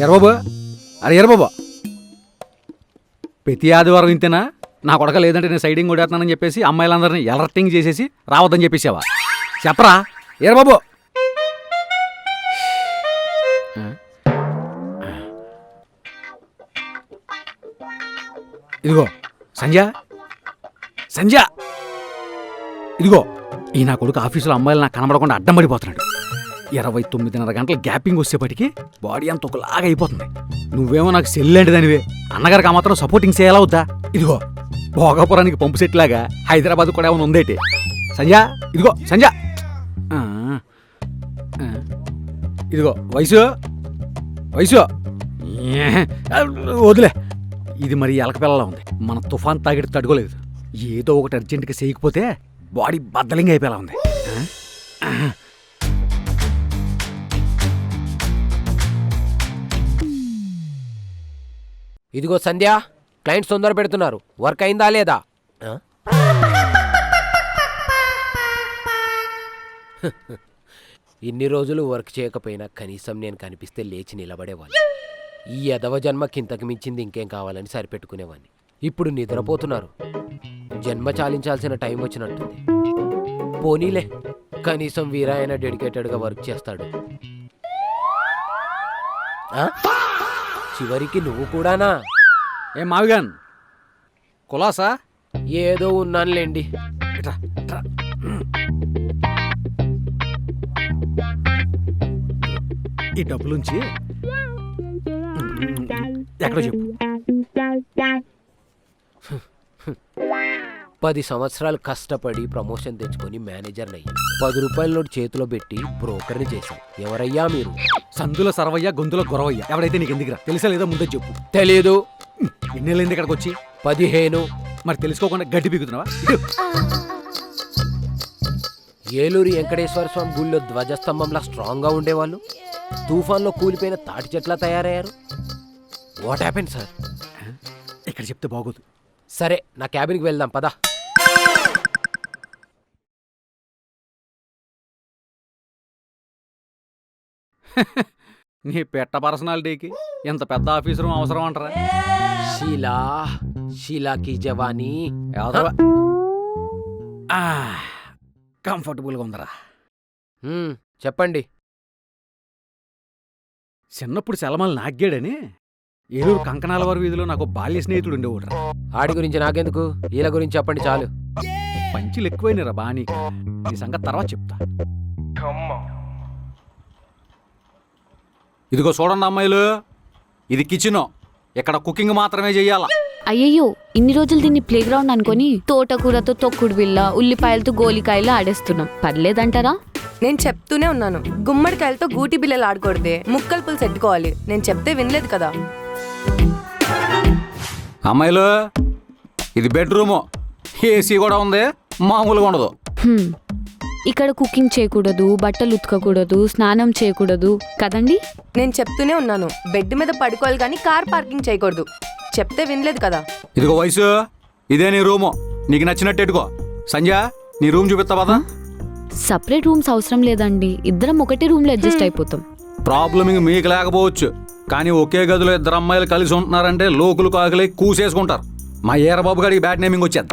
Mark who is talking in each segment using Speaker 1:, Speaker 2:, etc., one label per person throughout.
Speaker 1: ఎర్రబాబు, అరే ఎర్రబాబు, ప్రతి ఆదివారం ఇంతేనా? నా కొడక లేదంటే నేను సైడింగ్ కొడేస్తున్నానని చెప్పేసి అమ్మాయిలందరినీ ఎలర్టింగ్ చేసేసి రావద్దని చెప్పేసావా? చెప్పరా ఎర్రబాబు. ఇదిగో సంధ్య, సంధ్య, ఇదిగో ఈ నా కొడుకు ఆఫీసులో అమ్మాయిలు నాకు కనబడకుండా అడ్డం పడిపోతున్నాడు. 29:30 గంటల గ్యాపింగ్ వచ్చేపటికి బాడీ అంత ఒకలాగా అయిపోతుంది. నువ్వేమో నాకు సెల్లాంటిదానివే, అన్నగారికి ఆ మాత్రం సపోర్టింగ్ చేయాలా అవుతా? ఇదిగో భోగాపురానికి పంపు సెట్ లాగా హైదరాబాద్ కూడా ఏమైనా ఉందేటి? సంధ్య, ఇదిగో సంధ్య, ఇదిగో వయసు, వయసు వదిలే. ఇది మరి ఎలకపిల్లలా ఉంది. మన తుఫాన్ తాగిడి తడుకోలేదు. ఏదో ఒకటి అర్జెంటుగా చేయకపోతే బాడీ బద్దలింగ్ అయిపోయేలా ఉంది.
Speaker 2: ఇదిగో సంధ్య, క్లయింట్స్ తొందర పెడుతున్నారు. వర్క్ అయిందా లేదా? ఇన్ని రోజులు వర్క్ చేయకపోయినా కనీసం నేను కనిపిస్తే లేచి నిలబడేవాడిని. ఈ యదవ జన్మకి ఇంతకు మించింది ఇంకేం కావాలని సరిపెట్టుకునేవాడిని. ఇప్పుడు నిద్రపోతున్నారు. జన్మ చాలించాల్సిన టైం వచ్చినట్టుంది. పోనీలే, కనీసం వీరాయన డెడికేటెడ్గా వర్క్ చేస్తాడు. చివరికి నువ్వు కూడానా?
Speaker 1: ఏం మావిగాన్ కులాసా?
Speaker 2: ఏదో ఉన్నానులేండి.
Speaker 1: ఈ డబ్బులుంచి ఎక్కడో చెప్పు.
Speaker 2: 10 సంవత్సరాలు కష్టపడి ప్రమోషన్ తెచ్చుకొని మేనేజర్ని అయ్యా. 10 రూపాయల నోటు చేతిలో పెట్టి బ్రోకర్ని చేశాం. ఎవరయ్యా మీరు?
Speaker 1: సందుల సరవయ్య, గొంతుల గొరవయ్య. ఎవడైతే నీకు ఎందుకురా? తెలుసా లేదా ముందే చెప్పు.
Speaker 2: తెలీదు.
Speaker 1: ఎన్నేళ్ళైంది ఇక్కడికి వచ్చి?
Speaker 2: 15.
Speaker 1: మరి తెలుసుకోకుండా గడ్డి పీకుతున్నావా?
Speaker 2: ఏలూరు వెంకటేశ్వర స్వామి గుళ్ళో ధ్వజస్తంభంలా స్ట్రాంగ్గా ఉండేవాళ్ళు తుఫాన్లో కూలిపోయిన తాటి చెట్లా తయారయ్యారు. What happen sir?
Speaker 1: ఇక్కడ చెప్తే బాగోదు.
Speaker 2: సరే, నా క్యాబిన్కి వెళ్దాం పదా.
Speaker 1: నీ పెట్ట పర్సనాలిటీకి ఎంత పెద్ద ఆఫీసర్ అవసరం అంటారా?
Speaker 2: షీలా, షీలాకి జవానీ.
Speaker 1: కంఫర్టబుల్గా ఉందరా.
Speaker 2: చెప్పండి.
Speaker 1: చిన్నప్పుడు సెలమలు నాగ్గాడని ఏలూరు కంకనాల వారి వీధిలో నాకు బాల్య స్నేహితుడు ఉండేవాడురా.
Speaker 2: ఆడి గురించి నాకెందుకు, వీళ్ళ గురించి చెప్పండి చాలు.
Speaker 1: పంచులు ఎక్కువైనరా బానీకి. ఈ సంగతి తర్వాత చెప్తా. ఇదిగో చూడండి అమ్మాయిలు, ఇది కిచెన్. ఇక్కడ కుకింగ్ మాత్రమే చెయ్యాలా.
Speaker 3: అయ్యయ్యో, ఇన్ని రోజులు దీన్ని ప్లే గ్రౌండ్ అనుకుని తోటకూరతో తొక్కుడు బిళ్ళ, ఉల్లిపాయలతో గోలికాయలు ఆడేస్తున్నాం. పర్లేదంటారా?
Speaker 4: నేను చెప్తూనే ఉన్నాను, గుమ్మడికాయలతో గూటి బిళ్ళలు ఆడకూడదే, ముక్కలు పులుసు పెట్టుకోవాలి. నేను చెప్తే వినలేదు కదా.
Speaker 1: అమ్మాయిలు, ఇది బెడ్రూము. ఏసీ కూడా ఉంది, మామూలుగా ఉండదు.
Speaker 3: ఇక్కడ కుకింగ్ చేయకూడదు, బట్టలు ఉతకకూడదు, స్నానం చేయకూడదు కదండి.
Speaker 4: నేను చెప్తూనే ఉన్నాను, బెడ్ మీద పడుకోవాలి కానీ కార్ పార్కింగ్ చేయకూడదు. చెప్తే వినలేదు కదా.
Speaker 1: ఇదిగో వయసు, ఇదే నీ రూము. నీకు నచ్చినట్టు ఎట్టుకో. సంధ్య, నీ రూమ్ చూపిస్తా పదా.
Speaker 3: సపరేట్ రూమ్స్ అవసరం లేదండి, ఇద్దరం ఒకటే రూమ్ లో అడ్జస్ట్ అయిపోతాం.
Speaker 1: ప్రాబ్లం ఇంక మీకు లేకపోవచ్చు, కానీ ఒకే గదిలో ఇద్దరు అమ్మాయిలు కలిసి ఉంటున్నారంటే లోకులు కాకులై కూసేసుకుంటారు. మా ఏరబాబు గారికి బ్యాడ్ నేమింగ్ వచ్చేది.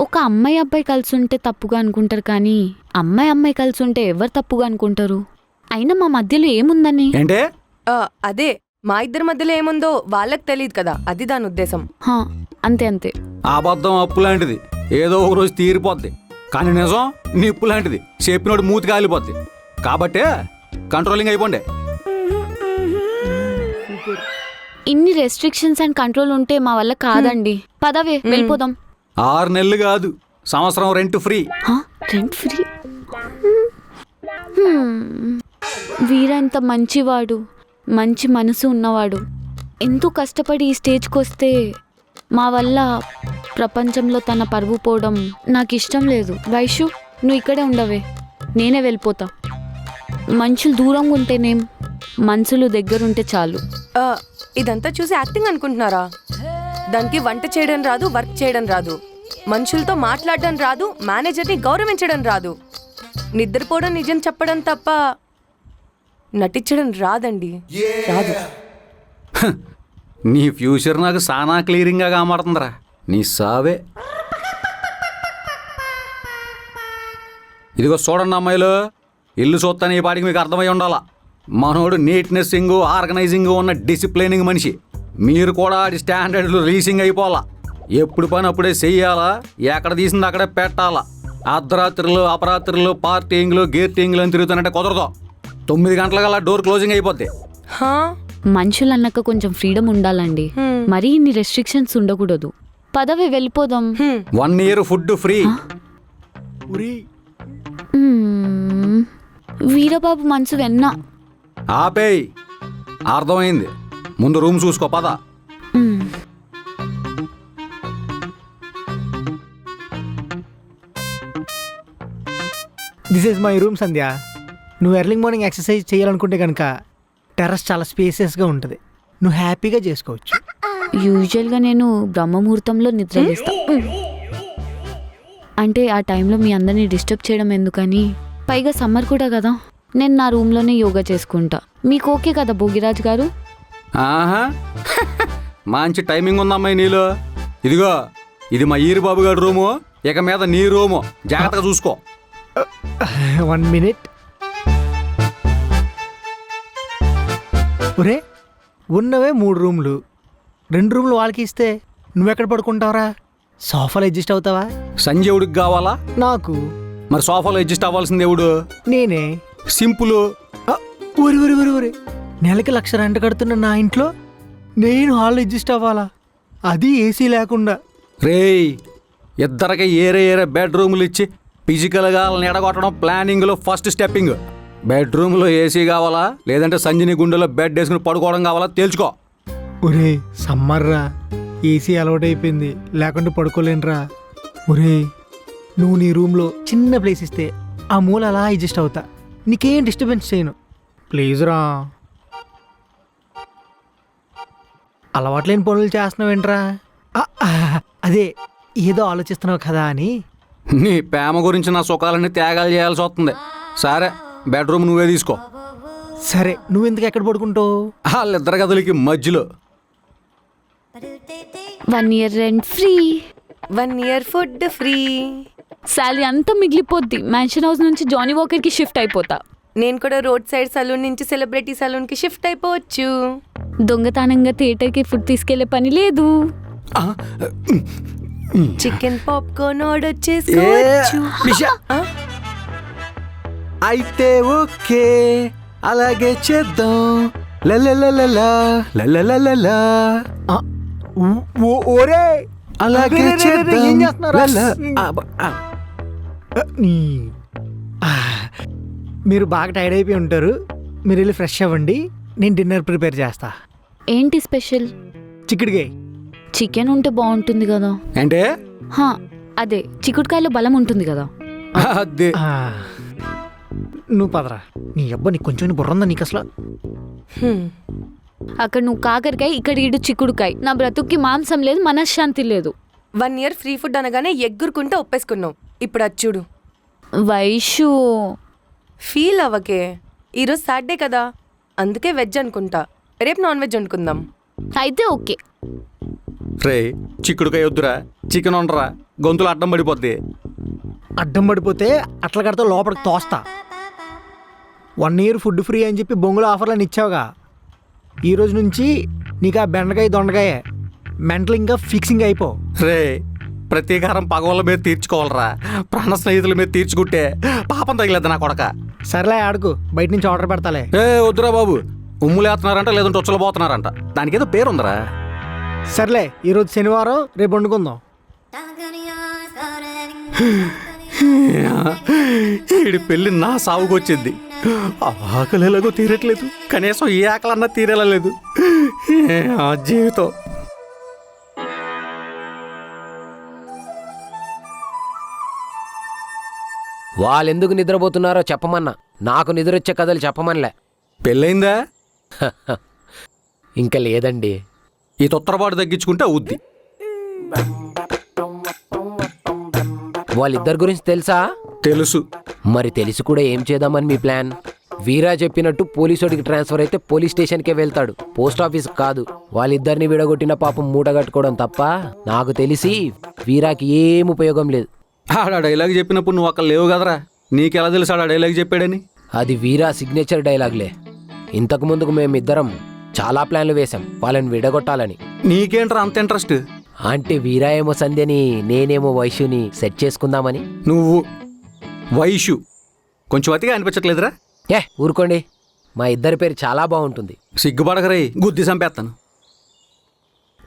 Speaker 3: ఒక అమ్మాయి అబ్బాయి కలిసి ఉంటే తప్పుగా అనుకుంటారు, కానీ అమ్మాయి కలిసి ఉంటే ఎవరు తప్పుగా అనుకుంటారు? అయినా మా మధ్యలో ఏముందని.
Speaker 1: ఏంటే?
Speaker 4: అదే, మా ఇద్దరి మధ్యలో ఏముందో వాళ్ళకి తెలియదు కదా, అది దాని ఉద్దేశం.
Speaker 3: అంతే అంతే.
Speaker 1: అబద్ధం అప్పు లాంటిది, ఏదో ఒక రోజు తీరిపోద్ది. కానీ నిజం నిప్పు లాంటిది, చెప్పినోడు మూతి కాలిపోద్ది. కాబట్టే కంట్రోలింగ్ అయిపోండి.
Speaker 3: ఇన్ని రెస్ట్రిక్షన్స్ అండ్ కంట్రోల్ ఉంటే మా వల్ల కాదండి. పదవే వెళ్ళిపోదాం.
Speaker 1: 6 నెలలు కాదు, సంవత్సరం rent free.
Speaker 3: Rent free? Veera ఎంత మంచివాడు, మంచి మనసు ఉన్నవాడు. ఎంతో కష్టపడి ఈ స్టేజ్కి వస్తే మా వల్ల ప్రపంచంలో తన పరువు పోవడం నాకు ఇష్టం లేదు. వైషు, నువ్వు ఇక్కడే ఉండవే, నేనే వెళ్ళిపోతా. మనుషులు దూరంగా ఉంటేనేం, మనసులు దగ్గరుంటే చాలు.
Speaker 4: ఇదంతా చూసి యాక్టింగ్ అనుకుంటున్నారా? దానికి వంట చేయడం రాదు, వర్క్ చేయడం రాదు, మనుషులతో మాట్లాడడం రాదు, మేనేజర్ని గౌరవించడం రాదు, నిద్రపోవడం నిజం చెప్పడం తప్ప నటించడం రాదండి. రాదు.
Speaker 1: నీ ఫ్యూచర్ నాకు సానా క్లియరింగ్గా కనబడుతుందిరా. నీ సావే. ఇదిగో చూడండి అమ్మాయిలు, ఇల్లు చూస్తాను ఈ పాటికి మీకు అర్థమై ఉండాలా. మనోడు నీట్నెస్సింగ్ ఆర్గనైజింగ్ ఉన్న డిసిప్లైనింగ్ మనిషి. మీరు కూడా ఆడి స్టాండర్డ్లు రీసింగ్ అయిపోవాలా. ఎప్పుడు పని అప్పుడే చెయ్యాలా, ఎక్కడ తీసింది అక్కడే పెట్టాలా. అర్ధరాత్రులు అపరాత్రులు పార్టీయింగ్లు గేర్టీయింగ్లు అని తిరుగుతానంటే కుదరదు. 9 గంటలకల్లా డోర్ క్లోజింగ్ అయిపోద్ది.
Speaker 4: హా?
Speaker 3: మనుషులు అన్నాక కొంచెం ఫ్రీడమ్ ఉండాలండి. మరీ ఇన్ని రెస్ట్రిక్షన్స్ ఉండకూడదు. పదవి వెళ్ళిపోదాం.
Speaker 1: 1 year ఫుడ్ ఫ్రీ.
Speaker 3: వీరబాబు మనసు వెన్న.
Speaker 1: ఆపేయ్, అర్థమైంది. ముందు రూమ్ చూసుకో పద.
Speaker 5: దిస్ ఈజ్ మై రూమ్ సంధ్య. నువ్వు ఎర్లీ మార్నింగ్ ఎక్సర్సైజ్ చేయాలనుకుంటే కనుక టెర్రస్ చాలా స్పేసియస్గా ఉంటుంది. నువ్వు హ్యాపీగా చేసుకోవచ్చు.
Speaker 3: యూజువల్గా నేను బ్రహ్మముహూర్తంలో నిద్రలేస్తా. అంటే ఆ టైంలో మీ అందరినీ డిస్టర్బ్ చేయడం ఎందుకని. పైగా సమ్మర్ కూడా కదా, నేను నా రూమ్లోనే యోగా చేసుకుంటా. మీకు ఓకే కదా భోగిరాజ్ గారు?
Speaker 1: ఆహా, మంచి టైమింగ్ ఉందమ్మాయి నీలో. ఇదిగో, ఇది మా ఈరిబాబు గారి రూము. ఇక మీద నీ రూము, జాగ్రత్తగా చూసుకో.
Speaker 5: 1 minute. ఒరే, ఉన్నవే 3 రూమ్లు, 2 రూమ్లు వాళ్ళకి ఇస్తే నువ్వెక్కడ పడుకుంటావురా? సోఫాలో అడ్జస్ట్ అవుతావా?
Speaker 1: సంజీవుడికి కావాలా?
Speaker 5: నాకు.
Speaker 1: మరి సోఫాలో అడ్జస్ట్ అవ్వాల్సింది ఎవడు?
Speaker 5: నేనే.
Speaker 1: సింపుల్.
Speaker 5: ఒరి ఒరి ఒరి ఒరి, నెలకి 1,00,000 రెంట్ కడుతున్న నా ఇంట్లో నేను హాల్లో అడ్జస్ట్ అవ్వాలా? అది ఏసీ లేకుండా.
Speaker 1: రేయ్, ఇద్దరికి ఏరే బెడ్రూమ్లు ఇచ్చి ఫిజికల్గా ఎడగొట్టడం ప్లానింగ్లో ఫస్ట్ స్టెప్పింగ్. బెడ్రూమ్లో ఏసీ కావాలా, లేదంటే సంజని గుండెలో బెడ్ వేసుకుని పడుకోవడం కావాలా తేల్చుకో.
Speaker 5: ఒరే సమ్మర్రా, ఏసీ అలవాటు అయిపోయింది, లేకుంటే పడుకోలేనురా. ఒరే, నువ్వు నీ రూమ్లో చిన్న ప్లేస్ ఇస్తే ఆ మూల అలా అడ్జస్ట్ అవుతా. నీకేం డిస్టర్బెన్స్ చేయను. ప్లీజ్ రా. అలవాట్లేని పనులు చేస్తున్నావేంట్రా? అదే ఏదో ఆలోచిస్తున్నావు కదా అని.
Speaker 1: నీ ప్రేమ గురించి నా సుఖాలన్నీ త్యాగాలు చేయాల్సి వస్తుంది. సరే, బెడ్రూమ్ నువ్వే తీసుకో.
Speaker 5: సరే, నువ్వెందుకు ఎక్కడ పడుకుంటావు?
Speaker 1: వాళ్ళిద్దరి గదులకి మధ్యలో.
Speaker 3: 1 year rent free,
Speaker 4: 1 year food free.
Speaker 3: Salary అంతా మిగిలిపోద్ది. మ్యాన్షన్ హౌస్ నుంచి జానీ వాకర్కి షిఫ్ట్ అయిపోతా.
Speaker 4: నేను కూడా రోడ్ సైడ్ సలూన్ నుంచి సెలబ్రిటీ సలూన్కి షిఫ్ట్ అయిపోవచ్చు.
Speaker 3: దొంగతనంగా థియేటర్కి ఫుడ్ తీసుకెళ్లే పని లేదు.
Speaker 4: చికెన్ పాప్కార్న్ ఆర్డర్ చేసుకోవచ్చు.
Speaker 1: అయితే ఓకే, అలాగే చేద్దాం. లలలలలా.
Speaker 5: ఓరే
Speaker 1: అలాగే
Speaker 5: రే, రే, రే, రే,
Speaker 1: చేద్దాం.
Speaker 5: ఏం చేస్తున్నారా? మీరు బాగా టైర్డ్ అయిపోయి ఉంటారు. మీరు వెళ్ళి ఫ్రెష్ అవ్వండి, నేను డిన్నర్ ప్రిపేర్ చేస్తా.
Speaker 3: ఏంటి స్పెషల్?
Speaker 5: చిక్కుడుకాయ.
Speaker 3: చికెన్ ఉంటే బాగుంటుంది కదా.
Speaker 1: అంటే
Speaker 3: హా, అదే చిక్కుడుకాయలో బలం ఉంటుంది కదా.
Speaker 1: అదే.
Speaker 5: ఆ, నువ్వు పదరా. నీ అబ్బా, నీకు కొంచెం బుర్ర ఉందా నీకు అసలు?
Speaker 3: అక్కడ నువ్వు కాకరకాయ, ఇక్కడ ఈడు చిక్కుడుకాయ. నా బ్రతుక్కి మాంసం లేదు, మనశ్శాంతి లేదు.
Speaker 4: 1 year ఫ్రీ ఫుడ్ అనగానే ఎగ్గురుకుంటే ఒప్పేసుకున్నావు. ఇప్పుడు అది చూడు.
Speaker 3: వైషు,
Speaker 4: ఫీల్ అవ్వకే. ఈరోజు సాటర్డే కదా, అందుకే వెజ్ అనుకుంటా. రేపు నాన్ వెజ్ వండుకుందాం.
Speaker 3: అయితే ఓకే.
Speaker 1: రే, చిక్కుడుకాయ వద్దురా, చికెన్ వండరా, గొంతులు అడ్డం పడిపోద్ది.
Speaker 5: అడ్డం పడిపోతే అట్ల కడితే లోపలికి తోస్తా. 1 year ఫుడ్ ఫ్రీ అని చెప్పి బొంగుల ఆఫర్లను ఇచ్చావుగా, ఈ రోజు నుంచి నీకు ఆ బెండకాయ దొండకాయ మెంటల్ ఇంకా ఫిక్సింగ్ అయిపో.
Speaker 1: రే, ప్రతీకారం పగవాళ్ళ మీద తీర్చుకోవాలరా, ప్రాణ స్నేహితుల మీద తీర్చుకుంటే పాపం తగిలేదు నా కొడక.
Speaker 5: సరేలే, ఆడుకు, బయట నుంచి ఆర్డర్ పెడతాలే.
Speaker 1: ఏ వద్దురా బాబు, ఉమ్ములేస్తున్నారంట, లేదంటే ఉచ్చలు పోతున్నారంట. దానికి ఏదో పేరుందరా.
Speaker 5: సర్లే, ఈరోజు శనివారం, రేపు వండుకుందాం.
Speaker 1: ఈడి పెళ్ళి నా సాగుకు వచ్చింది. ఆకలి ఎలాగో తీరట్లేదు, కనీసం ఈ ఆకలన్నా తీరేలేదు. ఆ జీవితం.
Speaker 2: వాళ్ళెందుకు నిద్రపోతున్నారో చెప్పమన్నా, నాకు నిద్రొచ్చే కథలు చెప్పమనిలే.
Speaker 1: పెళ్ళయిందా?
Speaker 2: ఇంకా లేదండి.
Speaker 1: ఈ తొత్తరపాటు తగ్గించుకుంటే అవుద్ది.
Speaker 2: వాళ్ళిద్దరి గురించి తెలుసా?
Speaker 1: తెలుసు.
Speaker 2: మరి తెలిసి కూడా ఏం చేద్దామని మీ ప్లాన్? వీరా చెప్పినట్టు పోలీసోడికి ట్రాన్స్ఫర్ అయితే పోలీస్ స్టేషన్కే వెళ్తాడు, పోస్ట్ ఆఫీస్ కాదు. వాళ్ళిద్దరిని విడగొట్టిన పాపం మూట కట్టుకోవడం తప్ప నాకు తెలిసి వీరాకి ఏం ఉపయోగం లేదు.
Speaker 1: ఆడ డైలాగ్ చెప్పినప్పుడు నువ్వు అక్కడ లేవు కదరా, నీకెలా తెలుసు ఆడ డైలాగ్ చెప్పాడని?
Speaker 2: అది వీరా సిగ్నేచర్ డైలాగ్లే. ఇంతకు ముందుకు మేమిద్దరం చాలా ప్లాన్లు వేశాం వాళ్ళని విడగొట్టాలని.
Speaker 1: నీకేంట్రా అంత ఇంట్రెస్ట్?
Speaker 2: అంటే వీరా ఏమో సంధ్యని, నేనేమో వైశ్యుని సెట్ చేసుకుందామని.
Speaker 1: నువ్వు వైషు కొంచెం అతిగా అనిపించట్లేదురా?
Speaker 2: ఊరుకోండి, మా ఇద్దరి పేరు చాలా బాగుంటుంది.
Speaker 1: సిగ్గుపడకరై గుద్ది చంపేస్తాను.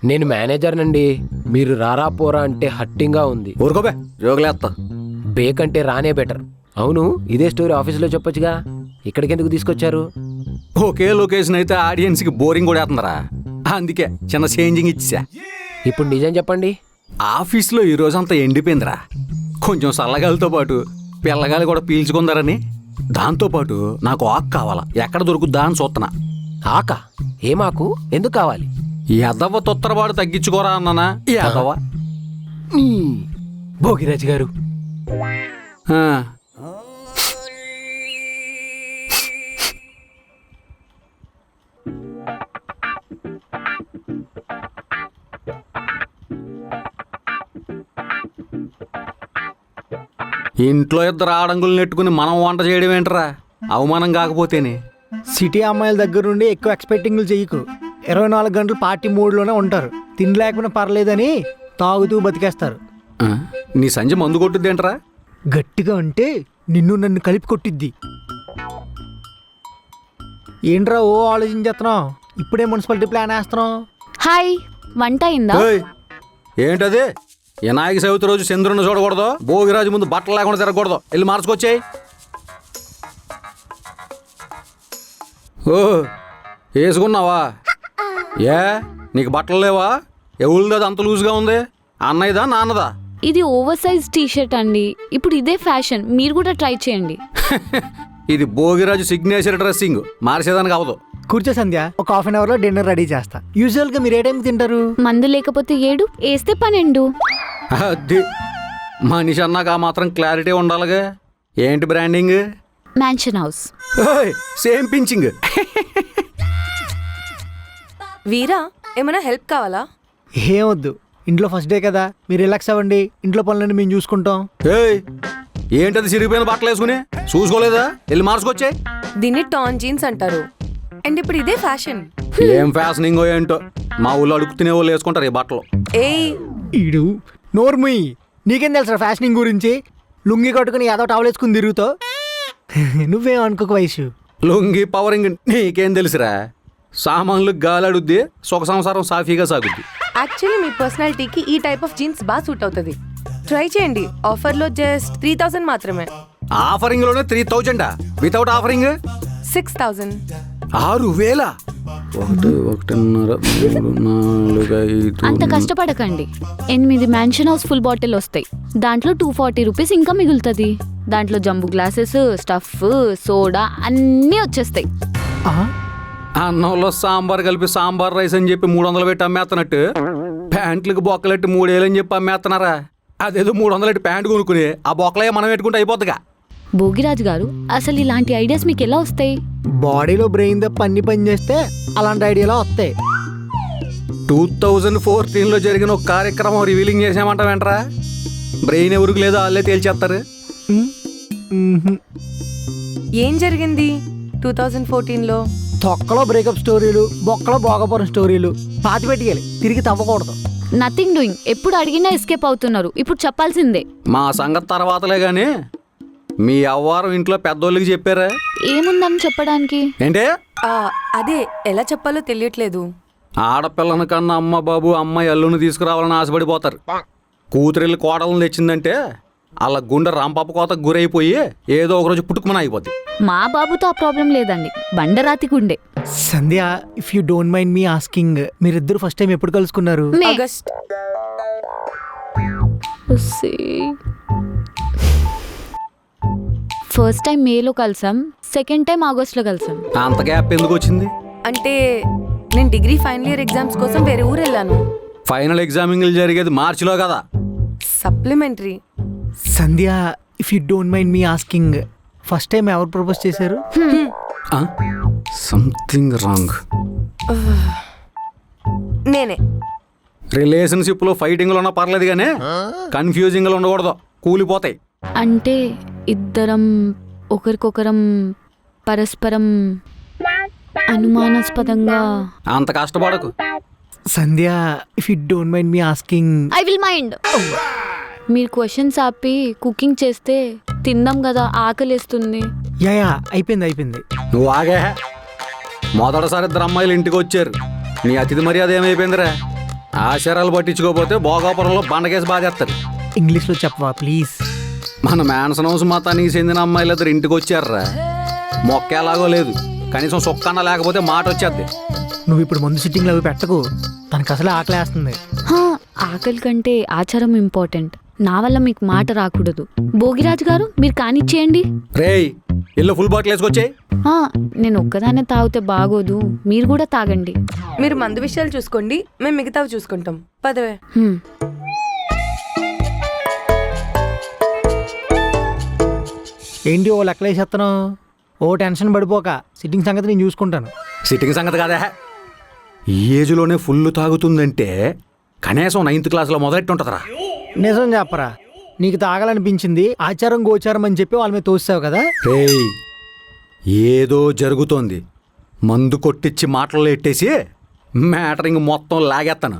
Speaker 2: నేను మేనేజర్ నండి, మీరు రారా పోరా అంటే హట్టింగ్గా ఉంది.
Speaker 1: ఊరుకోబే, జోగులేస్తా.
Speaker 2: బేకంటే రానే బెటర్. అవును, ఇదే స్టోరీ ఆఫీస్లో చెప్పొచ్చుగా, ఇక్కడికి ఎందుకు తీసుకొచ్చారు?
Speaker 1: ఒకే లొకేషన్ అయితే ఆడియన్స్కి బోరింగ్ కూడా వేస్తుందిరా, అందుకే చిన్న చేంజింగ్ ఇచ్చా.
Speaker 2: ఇప్పుడు నిజం చెప్పండి.
Speaker 1: ఆఫీస్లో ఈ రోజంతా ఎండిపోయిందిరా. కొంచెం చల్లగాలితో పాటు పిల్లగాలి కూడా పీల్చుకుందారని. దాంతోపాటు నాకు ఆకు కావాలా, ఎక్కడ దొరుకుద్దా అని చూస్తున్నా.
Speaker 2: ఆకా? ఏమాకు? ఎందుకు కావాలి?
Speaker 1: ఎదవ తొత్తరబాటు తగ్గించుకోరా అన్నానా? ఎదవ
Speaker 2: భోగిరాజు గారు,
Speaker 1: ఆ. ఇంట్లో ఇద్దరు ఆడంగులు నెట్టుకుని మనం వంట చేయడం ఏంట్రా, అవమానం కాకపోతేనే.
Speaker 5: సిటీ అమ్మాయిల దగ్గర నుండి ఎక్కువ ఎక్స్పెక్టింగ్లు చెయ్యకు. 24 గంటలు పార్టీ మూడ్లోనే ఉంటారు. తిండి లేకపోయినా పర్లేదని తాగుతూ బతికేస్తారు.
Speaker 1: ఆ, నీ సంజ మందు కొట్టుద్దేంట్రా?
Speaker 5: గట్టిగా అంటే నిన్ను నన్ను కలిపి కొట్టిద్ది. ఏంట్రా ఓ ఆలోచించేస్తున్నావు? ఇప్పుడే మున్సిపాలిటీ ప్లాన్ వేస్తున్నావు.
Speaker 3: హాయ్, వంట అయిందా?
Speaker 1: ఏయ్, ఏంటది? వినాయక చవితి రోజు చంద్రుని చూడకూడదు, భోగిరాజు ముందు బట్టలు లేకుండా తిరగకూడదు. వెళ్ళి మార్చుకొచ్చాయి. ఓ వేసుకున్నావా? ఏ నీకు బట్టలు లేవా? ఎవరిది అంత లూజ్గా ఉంది? అన్నయ్యదా నాన్నదా?
Speaker 3: ఇది ఓవర్ సైజ్ టీషర్ట్ అండి, ఇప్పుడు ఇదే ఫ్యాషన్, మీరు కూడా ట్రై చేయండి.
Speaker 1: ఇది భోగిరాజు సిగ్నేచర్ డ్రెస్సింగ్, మార్చేదానికి అవదు.
Speaker 5: కూర్చో సంధ్య, ఒక హాఫ్ అన్ అవర్లో డిన్నర్ రెడీ చేస్తా. యూజువల్గా మీరు ఏ టైంకి తింటారు?
Speaker 3: మందు లేకపోతే 7, వేస్తే 12.
Speaker 1: అది మనిషి అన్నాక ఆ మాత్రం క్లారిటీ ఉండాలిగా. ఏంటి branding?
Speaker 3: Mansion house.
Speaker 1: Same pinching.
Speaker 4: Veera, ఏమైనా హెల్ప్ కావాలా?
Speaker 5: ఏం వద్దు, ఇంట్లో ఫస్ట్ డే కదా, మీరు రిలాక్స్ అవ్వండి. ఇంట్లో పనులన్నీ మేము చూసుకుంటాం.
Speaker 1: ఏయ్, ఏంటది సిరిగిపోయిన బట్టలు వేసుకుని? చూసుకోలేదా? వెళ్ళి మార్చుకొచ్చాయి.
Speaker 4: దీన్ని టాన్ జీన్స్ అంటారు, అండ్ ఇప్పుడు ఇదే ఫ్యాషన్.
Speaker 1: ఏం ఫ్యాషనింగో ఏంటో, మా ఊళ్ళో అడుగు తినే వాళ్ళు వేసుకుంటారు ఈ బట్టలు.
Speaker 4: ఏయ్,
Speaker 5: ఈడు నోర్ముయ్, నీకేం తెలుసా ఫ్యాషనింగ్ గురించి? లుంగి కట్టుకుని ఏదో టవల్ వేసుకుని తిరుగుతావు. నువ్వేం అనుకోక వయసు.
Speaker 1: లుంగి పవరింగ్ నీకేం తెలుసురా? సామాన్లు గాలాడుద్ది, సుఖ సంసారం సాఫీగా సాగుద్ది.
Speaker 4: యాక్చువల్లీ మీ పర్సనాలిటీకి ఈ టైప్ ఆఫ్ జీన్స్ బాగా సూట్ అవుతుంది. ట్రై చేయండి. ఆఫర్లో జస్ట్ 3000 మాత్రమే.
Speaker 1: ఆఫరింగ్ లోనే 3000 వితౌట్ ఆఫరింగ్
Speaker 4: 6000.
Speaker 1: 6000. 1, 1.5, 3, 4, 5.
Speaker 3: అంత కష్టపడకండి. 8 మ్యాన్షన్ హౌస్ ఫుల్ బాటిల్ వస్తాయి. దాంట్లో 240 రూపీస్ ఇంకా మిగులుతుంది. దాంట్లో జంబు గ్లాసెస్, స్టఫ్, సోడా అన్నీ వచ్చేస్తాయి.
Speaker 1: అన్నంలో సాంబార్ కలిపి సాంబార్ రైస్ అని చెప్పి 300 పెట్టి అమ్మేస్తున్నట్టు ప్యాంట్లకు బొక్కలెట్టి 3000 అని చెప్పి అమ్మేస్తున్నారా? అదేదో 300 పెట్టి ప్యాంట్ కొనుక్కుని ఆ బొక్కలే మనం పెట్టుకుంటే అయిపోద్దిగా.
Speaker 3: భోగిరాజు గారు, అసలు ఇలాంటి ఐడియాస్ మీకు ఎలా వస్తాయి?
Speaker 5: బాడీలో బ్రెయిన్ తప్ప అన్ని పని చేస్తే అలాంటి ఐడియాలో వస్తాయి.
Speaker 1: 2014లో జరిగిన ఒక కార్యక్రమం రివీలింగ్ చేసామంటావేంట్రా? బ్రెయిన్ ఎవరికి లేదో వాళ్ళే తేల్చేస్తారు.
Speaker 4: ఏం జరిగింది 2014లో?
Speaker 5: తొక్కలో బ్రేకప్ స్టోరీలు, బొక్కలో భోగపురం స్టోరీలు పాతి పెట్టేయాలి, తిరిగి తవ్వకూడదు.
Speaker 3: Nothing doing. ఎప్పుడు అడిగినా ఎస్కేప్ అవుతున్నారు. ఇప్పుడు చెప్పాల్సిందే.
Speaker 1: మా సంగతి తర్వాతలే గాని మీ అవ్వారం ఇంట్లో పెద్దోళ్ళకి చెప్పారా?
Speaker 3: ఏముందని చెప్పడానికి?
Speaker 1: ఏంటే?
Speaker 4: అదే ఎలా చెప్పాలో తెలియట్లేదు.
Speaker 1: ఆడపిల్లని కన్నా అమ్మ బాబు అమ్మాయి అల్లుని తీసుకురావాలని ఆశపడిపోతారు. కూతురెళ్ళి కోడలను తెచ్చిందంటే అలా గుండె రాంపాప కోతకు గురైపోయి ఏదో ఒకరోజు పుట్టుకుమని అయిపోద్ది.
Speaker 3: మా బాబుతో ఆ ప్రాబ్లం లేదండి, బండరాతి గుండె.
Speaker 5: Sandhya, if you don't mind me asking, మీరిద్దరు ఫస్ట్ టైం ఎప్పుడు కలుసుకున్నారు?
Speaker 4: ఆగస్ట్.
Speaker 3: ఫస్ట్ టైం మేలో కలిసాం, సెకండ్ టైం ఆగస్ట్లో కలిసాం.
Speaker 1: అంత గ్యాప్ ఎందుకు వచ్చింది?
Speaker 4: అంటే నేను డిగ్రీ ఫైనల్ ఇయర్ ఎగ్జామ్స్ కోసం వేరే ఊరు వెళ్ళాను.
Speaker 1: ఫైనల్ ఎగ్జామింగ్లు జరిగేది మార్చిలో కదా.
Speaker 4: Supplementary.
Speaker 5: Sandhya, if you don't mind me asking, first time ఎవరు ప్రపోజ్ చేశారు?
Speaker 1: Something wrong.
Speaker 4: నేనే.
Speaker 1: రిలేషన్షిప్లో ఫైటింగ్లు ఉన్నా పర్లేదు కానీ కన్ఫ్యూజింగ్లు ఉండకూడదు, కూలిపోతాయి.
Speaker 3: అంటే ఇద్దరం ఒకరికొకరం పరస్పరం అనుమానాస్పదంగా.
Speaker 1: అంత కష్టపడకు.
Speaker 5: Sandhya, if you don't mind me asking.
Speaker 3: I will mind. మీరు క్వశ్చన్స్ ఆపి కుకింగ్ చేస్తే తిందాం కదా, ఆకలేస్తుంది.
Speaker 5: యా అయిపోయింది.
Speaker 1: నువ్వు ఆగే. మొదటిసారి ఇద్దరు అమ్మాయిలు ఇంటికి వచ్చారు, నీ అతిథి మర్యాద ఏమైపోయిందిరా? ఆచారాలు పట్టించుకోకపోతే భోగాపురంలో బండకేసి బాధేస్తారు.
Speaker 5: ఇంగ్లీష్లో చెప్పవా ప్లీజ్?
Speaker 1: మన మ్యాన్సన్ హౌస్ మతానికి చెందిన అమ్మాయిలు ఇద్దరు ఇంటికి వచ్చారా, మొక్క ఎలాగో లేదు, కనీసం సొక్కన్న లేకపోతే మాట వచ్చేద్ది.
Speaker 5: నువ్వు ఇప్పుడు ముందు సిట్టింగ్లు అవి పెట్టకు, తనకు అసలే ఆకలేస్తుంది.
Speaker 3: ఆకలి కంటే ఆచారం ఇంపార్టెంట్. నా వల్ల మీకు మాట రాకూడదు. భోగిరాజు గారు, మీరు కానిచ్చేయండి.
Speaker 1: రేయ్, ఇల్లు ఫుల్ బాటిల్ వేసుకొచ్చాయి.
Speaker 3: నేను ఒక్కదానే తాగితే బాగోదు, మీరు కూడా తాగండి.
Speaker 4: మీరు మందు విషయాలు చూసుకోండి, మేము మిగతావి చూసుకుంటాం. పదవే.
Speaker 5: ఏంటి ఓ లెక్కలేసేస్తాను? ఓ టెన్షన్ పడిపోక, సిట్టింగ్ సంగతి నేను చూసుకుంటాను.
Speaker 1: సిట్టింగ్ సంగతి కాదా, ఈ ఏజ్లోనే ఫుల్ తాగుతుందంటే కనీసం 9th క్లాస్లో మొదలెట్టి ఉంటుందిరా.
Speaker 5: నిజం చెప్పరా, నీకు తాగాలనిపించింది, ఆచారం గోచారం అని చెప్పి వాళ్ళ మీద తోస్తావు కదా.
Speaker 1: రేయ్, ఏదో జరుగుతోంది, మందు కొట్టించి మాటల్లో ఎట్టేసి మ్యాటరింగ్ మొత్తం లాగేస్తాను.